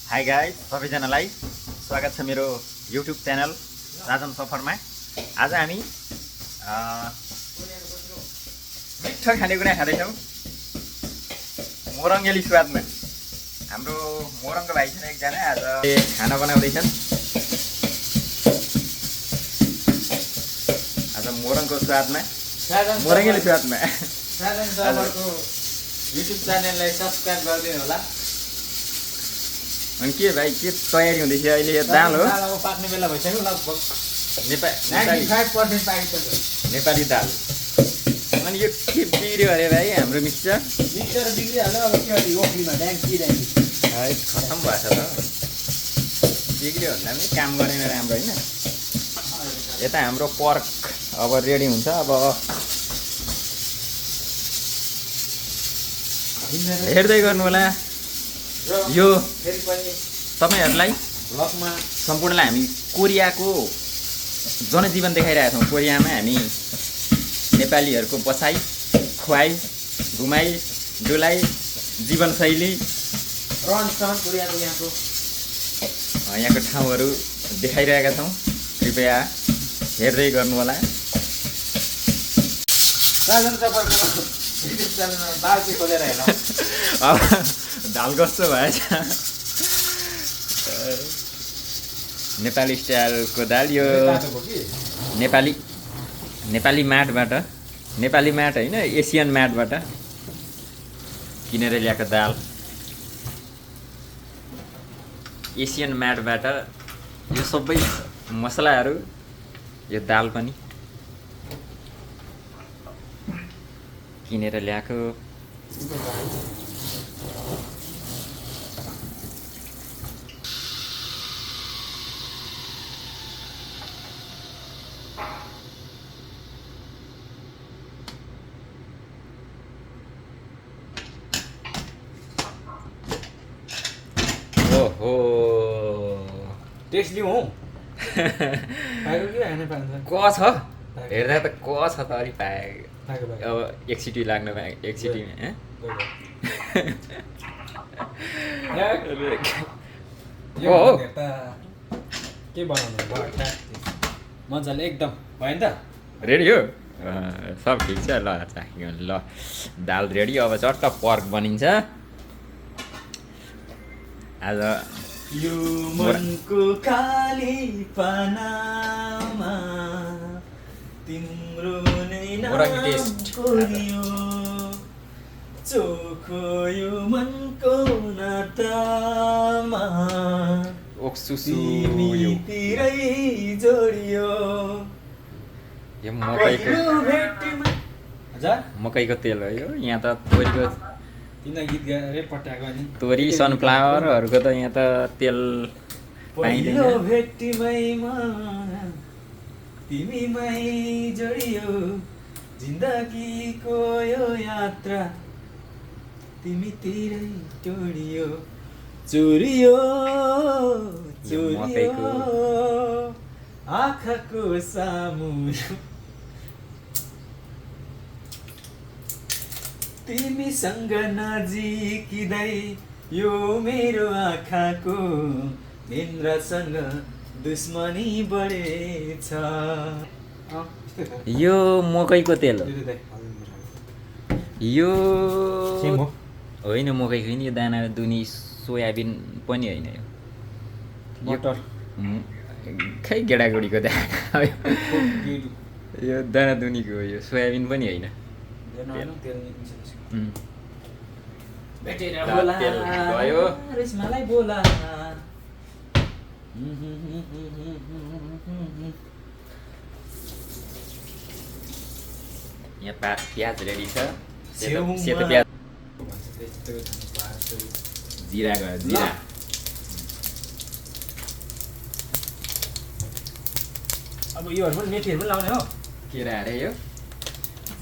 High guys सबैजनालाई स्वागत छ मेरो युट्युब च्यानल साजन सफरमा। आज हामी मिठो खानेकुरा खाँदैछौँ मोरङ्गेली स्वादमा। हाम्रो मोरङको भाइ छन् एकजना, आज खाना बनाउँदैछन्। आज मोरङको स्वादमा, मोरङ्गेली स्वादमा साजन सफरको युट्युब च्यानललाई सब्स्क्राइब गरिदिनु होला। अनि के भाइ, के तयारी हुँदैछ अहिले? दाल हो, अब पाक्ने बेला भइसक्यो लगभग नेपाली 95% पाकिसक्यो। नेपाली दाल। अनि यो के बिग्रियो अरे भाइ हाम्रो मिक्सचर? मिक्सर बिग्रिहाल्यो, अब के गर्ने, ओखलीमा ड्याङ्की खतम भएछ त। बिग्रियो भन्दा पनि काम गरेन राम्रो होइन। यता हाम्रो पर्क अब रेडी हुन्छ। अब हेर्दै गर्नु होला। यो फेरि पनि तपाईँहरूलाई ब्लगमा सम्पूर्णलाई हामी कोरियाको जनजीवन देखाइरहेका छौँ। कोरियामा हामी नेपालीहरूको बसाइ, खुवाइ, घुमाइ, डुलाइ, जीवनशैली, रहनसहन कोरियाको यहाँको ठाउँहरू देखाइरहेका छौँ। कृपया हेर्दै गर्नु होला। साजन सफरको युट्युब च्यानलमा दाल चाहिँ खोलेर हेर्नु। अब दाल कस्तो भएछ? नेपाली स्टाइलको दाल। यो नेपाली माटबाट, नेपाली माट होइन, एसियन माटबाट किनेर ल्याएको दाल। एसियन माटबाट यो सबै मसलाहरू, यो दाल पनि किनेर ल्याएको। ओहो, टेस्ट लिउँ हौ। पाएको कि होइन पाएको? क छ हेर्दा त क छ त। अलि पाएको अब एक सिटी लाग्नु पाए, एक सिटीमा हो के बनाउनु मजाले एकदम भयो नि त। रेडी हो, सब ठिक छ। ल चाख्यो ल, दाल रेडी। अब चट्ट पर्क बनिन्छ आज। यो मनको खाली पानामा तिम्रो नै नाम कोरियो, चोखो यो मनको नातामा तिमीतिरै जोडियो। यो मकैको तेल हो यो। यहाँ त तोरीको, किन गीत गाएर पट्याएको नि? तोरी सनफ्लावरहरूको त यहाँ त तेल पाइँदैन। भेटीमैमा तिमीमै जोडियो, जिन्दगीको यो यात्रा तिमीतिरै जोडियो, चोरियो चोरियो आँखाको सामु तिमीसँग नजिकिँदै यो मेरो आँखाको निन्द्रासँग दुश्मनी बढेछ। यो मकैको तेल हो। यो होइन मकैको होइन, यो दाना दुनी सोयाबिन पनि होइन। यो खै गेडागुडीको दाना। यो दाना दुनीको हो, यो सोयाबिन पनि होइन। भेटेर तेल गयो। रेशमालाई बोला। यहाँ प्याज रेडी छ। सेतो प्याज, जिरा गयो, जिरा। अब योहरू पनि मेथीहरू पनि लाउने हो। केरा अरे यो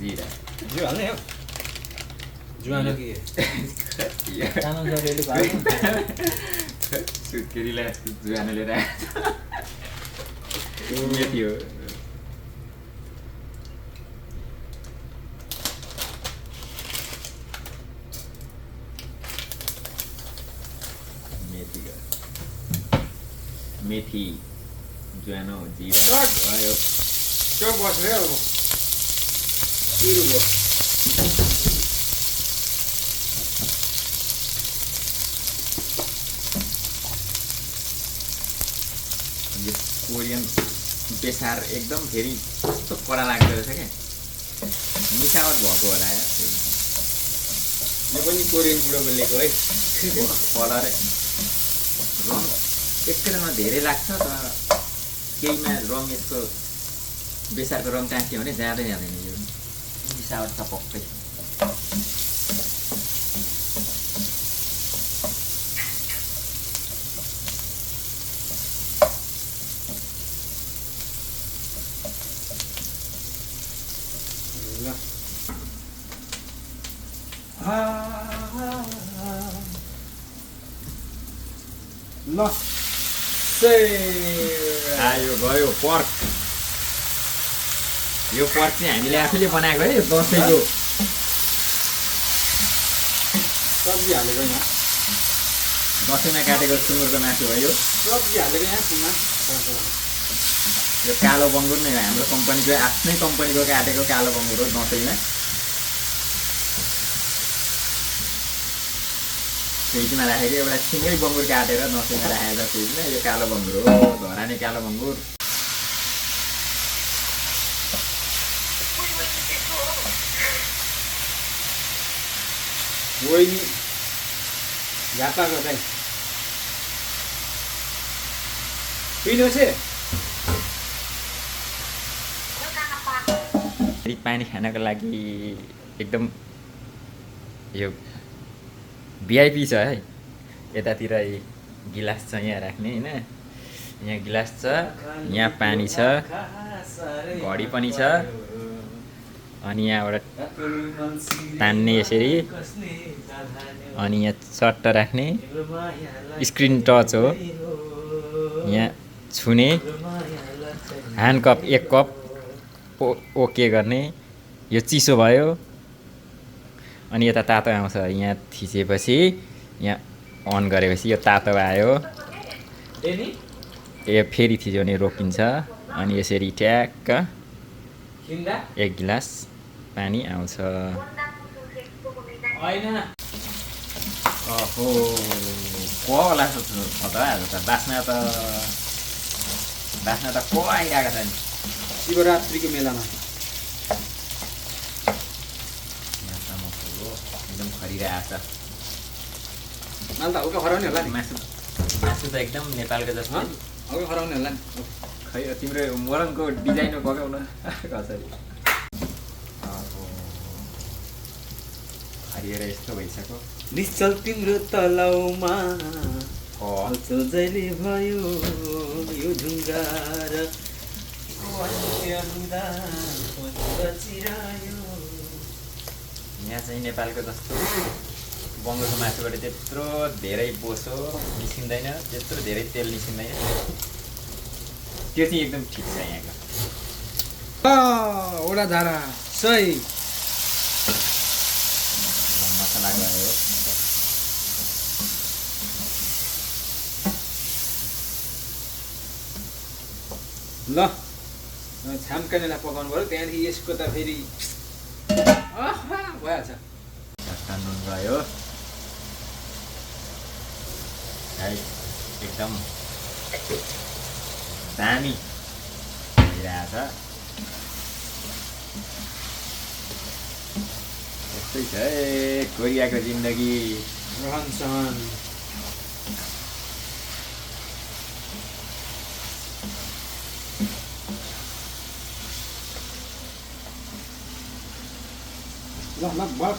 जिरा यो हाल्ने हो। जुवानो कि सुत्केरीलाई जुवानो लिएर मेथी हो। मेथी ज्वानो जिरा भयो चोक बस्यो अब सुरु भयो यो कोरियन बेसार एकदम फेरि कस्तो कडा लाग्दो रहेछ क्या मिसावट भएको होला यार म पनि कोरियन बुढो बोलेको है कलर रङ एकैतालमा धेरै लाग्छ तर केहीमा रङ यसको बेसारको रङ टाँसियो भने जाँदै जाँदैन यो मिसावट छ पक्कै ल आयो गयो पर्क यो पर्क चाहिँ हामीले आफैले बनाएको है दसैँको सब्जी हालेको यहाँ दसैँमा काटेको सुँगुरको मासु हो यो सब्जी हालेको यहाँ सुनमा यो कालो बङ्गुर नै हो हाम्रो कम्पनीको आफ्नै कम्पनीको काटेको कालो बङ्गुर हो दसैँमा फ्रिजमा राखेको एउटा सिँगै बङ्गुर काटेर दसैँमा राखेको छ फ्रिजमा यो कालो बङ्गुर हो धराने कालो बङ्गुर वही झापा गर्दै पिनुहोस् है पानी खानको लागि एकदम यो भिआइपी छ है यतातिर गिलास छ यहाँ राख्ने होइन यहाँ गिलास छ यहाँ पानी छ घडी पनि छ अनि यहाँबाट तान्ने यसरी अनि यहाँ चट्ट राख्ने स्क्रिन टच हो यहाँ छुने ह्यान्ड कप एक कप ओके गर्ने यो चिसो भयो अनि यता तातो आउँछ यहाँ थिचेपछि यहाँ अन गरेपछि यो तातो आयो ए फेरि थिच्यो भने रोकिन्छ अनि यसरी ट्याक्क एक गिलास पानी आउँछ ओहो कोला छ त आज त बास्ना त को आइरहेको छ नि शिवरात्रिको मेलामा एकदम खरिरहेको छ मलाई त हल्का खराउने होला नि मासु त एकदम नेपालको जस्तो हल्का खराउने होला नि खै तिम्रो मोरङको डिजाइनमा पकाउन कसरी हरिएर यस्तो भइसक्यो निश्चल तिम्रो तलाउमा हल्चल जहिले भयो यो ढुङ्गार यहाँ चाहिँ नेपालको जस्तो बङ्गोको मासुबाट त्यत्रो धेरै बोसो निस्किँदैन त्यत्रो धेरै तेल निस्किँदैन त्यो चाहिँ एकदम ठिक छ यहाँको ओडा धारा सही मसला गयो ल छाम्कानेलाई पकाउनु पऱ्यो त्यहाँदेखि यसको त फेरि भइहाल्छ झट्टा नुन गयो एकदम दामी भइरहेछ यस्तै छ है कोरियाको जिन्दगी रहन सहन लगभग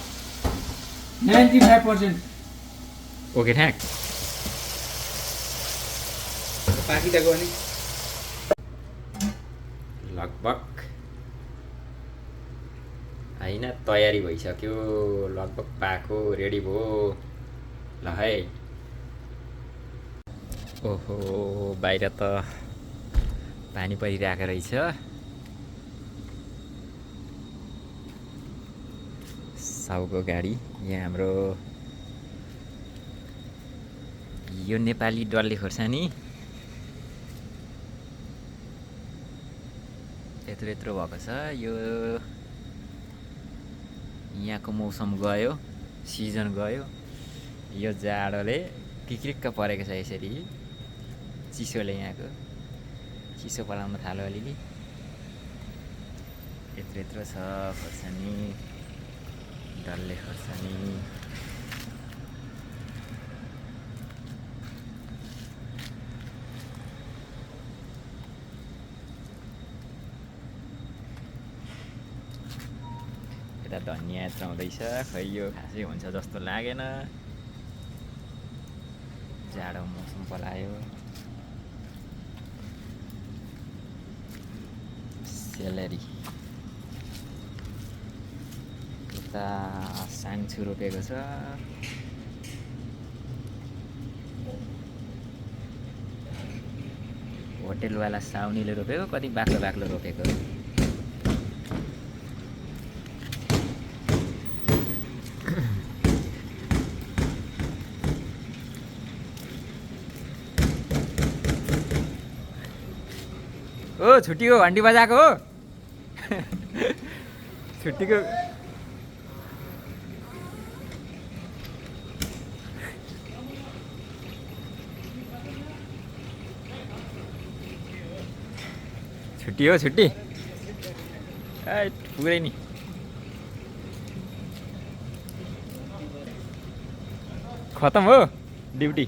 95% ओके ठ्याक बाँकी त गयो नि लगभग होइन तयारी भइसक्यो लगभग पाको रेडी भयो ल है ओहो बाहिर त पानी परिरहेको रहेछ साउको गाडी यहाँ हाम्रो यो नेपाली डल्ले खोर्सानी यत्रो यत्रो भएको छ। यो यहाँको मौसम गयो, सिजन गयो। यो जाडोले किक्रिक्क परेको छ। यसरी चिसोले यहाँको चिसो पलाउन थाल्यो अलिअलि। यत्रो यत्रो छ खोर्सानी, डल्ले खोर्सानी। यता धनियाँ यत्रो आउँदैछ। खै यो खासै हुन्छ जस्तो लागेन, जाडो मौसम पलायो। सेलेरी यता साङ्छु रोपेको छ। होटेलवाला साउनीले रोपेको, कति बाक्लो बाक्लो रोपेको। ओ छुट्टीको घन्टी बजाएको हो। छुट्टीको छुट्टी हो, छुट्टी पुरै नि। खतम हो ड्युटी।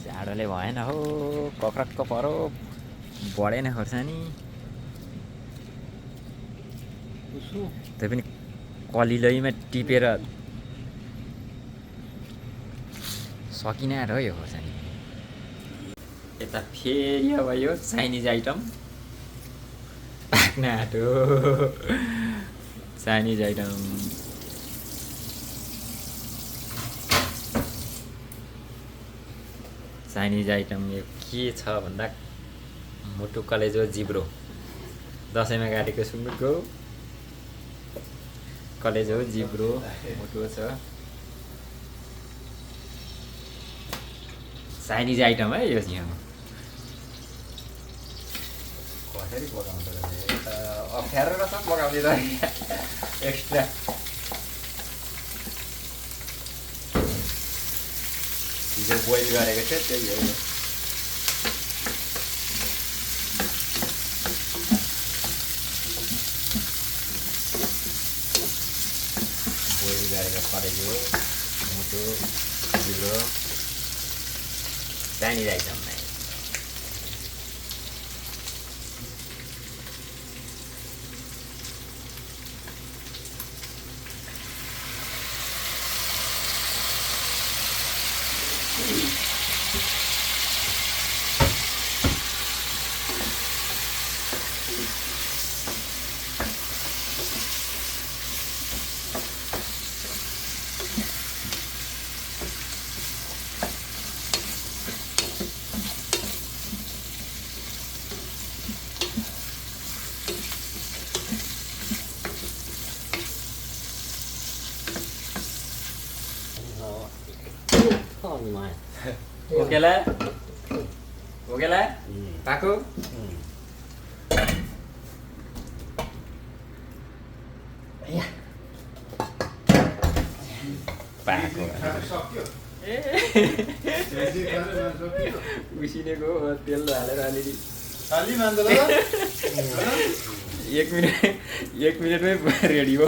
जाडोले भएन हो, कक्रक्क परो, बढेन खोर्सानी। त्यो पनि कलिलैमा टिपेर सकिन आएर हो यो खोर्सानी। यता फेरि अब यो चाइनिज आइटम पाक्न आँट्यो। चाइनिज आइटम यो के छ भन्दा मुटु कलेजो जिब्रो। दसैँमा काटेको सुँगुरको कलेजो जिब्रो मुटु छ। चाइनिज आइटम है यो चाहिँ। कसरी पकाउँछ अप्ठ्यारो रहेछ पकाउने त एक्स्ट्रा। हिजो बोइल गरेको थियो त्यही हो। बोइल गरेको कलेजो मुटु जिब्रो चाइनिज आइटम है। ओकेला ओकेला पाको पाको उसिनेको तेल हालेर अलिअलि एक मिनटमै रेडी हो।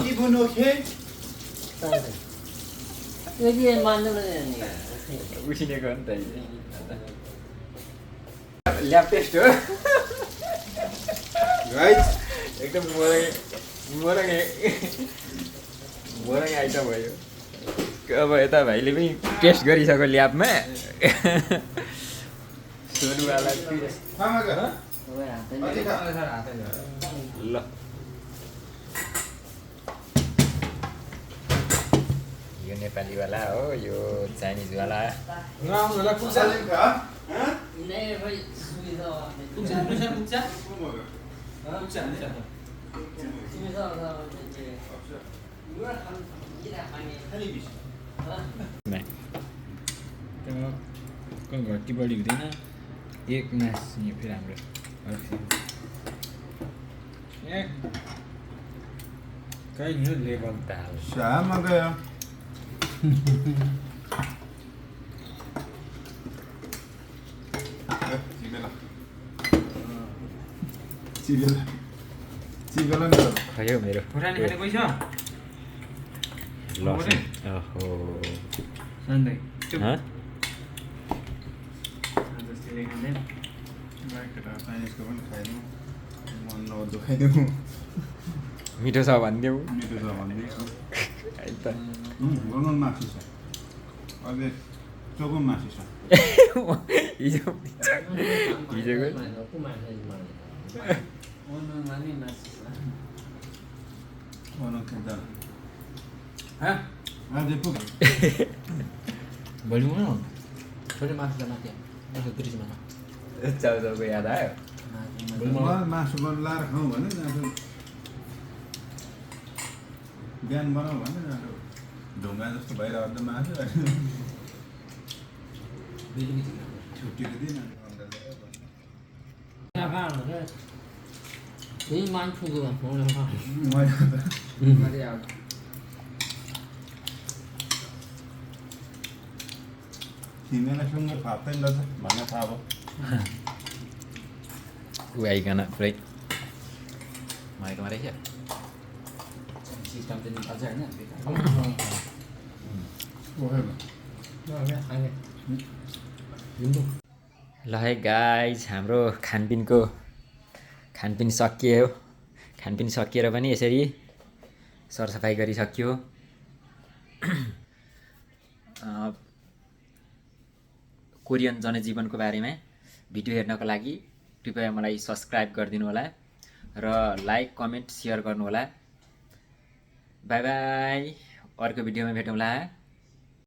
उसिनेको हो नि त ल्याब टेस्ट हो। एकदम मोरङ आइटम भयो। अब यता भाइले पनि टेस्ट गरिसक्यो ल्याबमा। सोनुवाला ल यो नेपालीवाला हो यो चाइनिजवाला घटी बढी हुँदैन एक मास फेरि हाम्रो कहीं लेवल दाल शाम आ गया चिबेला नि खयो मेरो खुर्सानी खाने कोही छ लसुन ओहो सन्दै हँ जस्तै खाँदैन चाइनिजको पनि खाइदिउँ मन नदुखाइदिउँ मिठो छ भनिदेऊ मिठो छ भनिदिएको है त गरौँ मासु छ अहिले चोको मासु छ हिजो हिजोको बनाउ खेल्दा भोलि चाउचाउको याद आयो मासु बनाएर खाउँ भने बिहान बनाऊ भने ढुङ्गा जस्तो भइरहेको त मासु छुट्टीको दिन तिमीलाई सँग फाप्दैन रहेछ भन्ने थाहा भयो ऊ आइकन पुरै मारेको रहेछ सिस्टम चाहिँ निकाल्छ होइन ल है गाइज हाम्रो खानपिन सकियो खानपिन सकिएर पनि यसरी सरसफाइ गरिसक्यो कोरियन जनजीवनको बारेमा भिडियो हेर्नको लागि कृपया मलाई सब्सक्राइब गरिदिनु होला र लाइक कमेन्ट सेयर गर्नुहोला बाई बाई अर्को भिडियोमा भेटौँला